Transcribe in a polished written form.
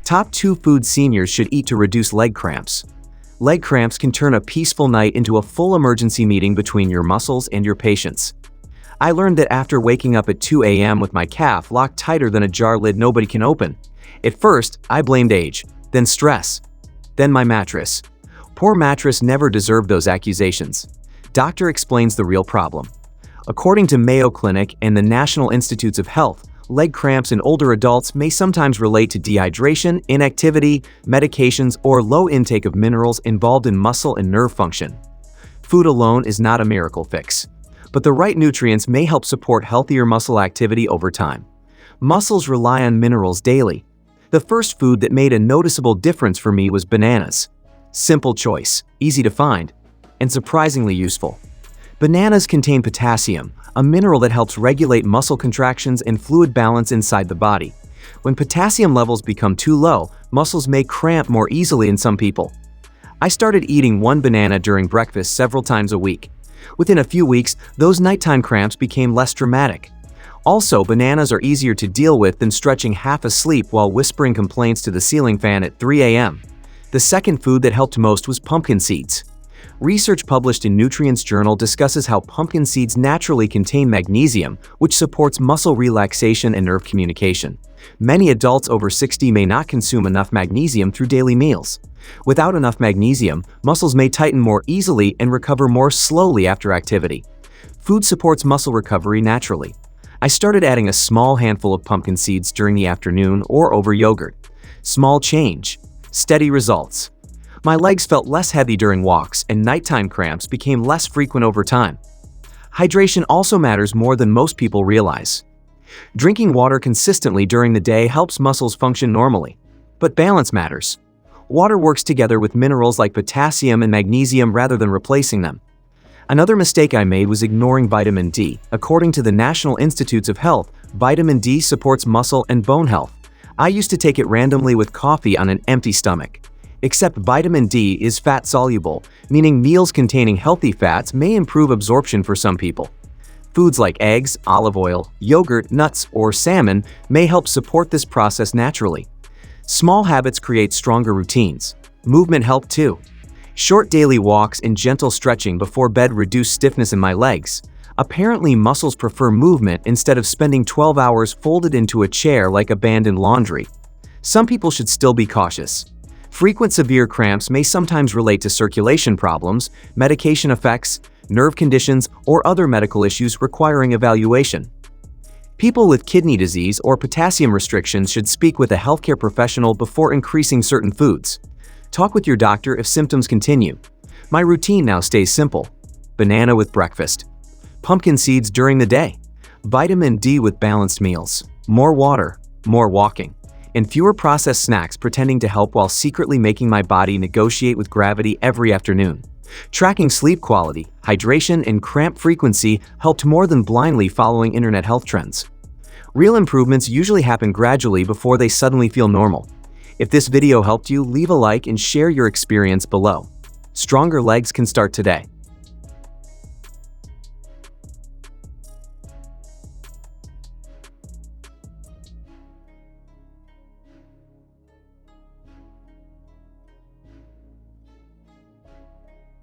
Top 2 foods seniors should eat to reduce leg cramps. Leg cramps can turn a peaceful night into a full emergency meeting between your muscles and your patients. I learned that after waking up at 2 a.m. with my calf locked tighter than a jar lid nobody can open. At first, I blamed age, then stress, then my mattress. Poor mattress never deserved those accusations. Doctor explains the real problem. According to Mayo Clinic and the National Institutes of Health, leg cramps in older adults may sometimes relate to dehydration, inactivity, medications, or low intake of minerals involved in muscle and nerve function. Food alone is not a miracle fix, but the right nutrients may help support healthier muscle activity over time. Muscles rely on minerals daily. The first food that made a noticeable difference for me was bananas. Simple choice, easy to find, and surprisingly useful. Bananas contain potassium, a mineral that helps regulate muscle contractions and fluid balance inside the body. When potassium levels become too low, muscles may cramp more easily in some people. I started eating one banana during breakfast several times a week. Within a few weeks, those nighttime cramps became less dramatic. Also, bananas are easier to deal with than stretching half asleep while whispering complaints to the ceiling fan at 3 a.m. The second food that helped most was pumpkin seeds. Research published in Nutrients Journal discusses how pumpkin seeds naturally contain magnesium, which supports muscle relaxation and nerve communication. Many adults over 60 may not consume enough magnesium through daily meals. Without enough magnesium, muscles may tighten more easily and recover more slowly after activity. Food supports muscle recovery naturally. I started adding a small handful of pumpkin seeds during the afternoon or over yogurt. Small change, steady results. My legs felt less heavy during walks, and nighttime cramps became less frequent over time. Hydration also matters more than most people realize. Drinking water consistently during the day helps muscles function normally. But balance matters. Water works together with minerals like potassium and magnesium rather than replacing them. Another mistake I made was ignoring vitamin D. According to the National Institutes of Health, vitamin D supports muscle and bone health. I used to take it randomly with coffee on an empty stomach. Except vitamin D is fat-soluble, meaning meals containing healthy fats may improve absorption for some people. Foods like eggs, olive oil, yogurt, nuts, or salmon may help support this process naturally. Small habits create stronger routines. Movement helped too. Short daily walks and gentle stretching before bed reduce stiffness in my legs. Apparently, muscles prefer movement instead of spending 12 hours folded into a chair like abandoned laundry. Some people should still be cautious. Frequent severe cramps may sometimes relate to circulation problems, medication effects, nerve conditions, or other medical issues requiring evaluation. People with kidney disease or potassium restrictions should speak with a healthcare professional before increasing certain foods. Talk with your doctor if symptoms continue. My routine now stays simple. Banana with breakfast. Pumpkin seeds during the day. Vitamin D with balanced meals. More water, more walking, and fewer processed snacks pretending to help while secretly making my body negotiate with gravity every afternoon. Tracking sleep quality, hydration, and cramp frequency helped more than blindly following internet health trends. Real improvements usually happen gradually before they suddenly feel normal. If this video helped you, leave a like and share your experience below. Stronger legs can start today.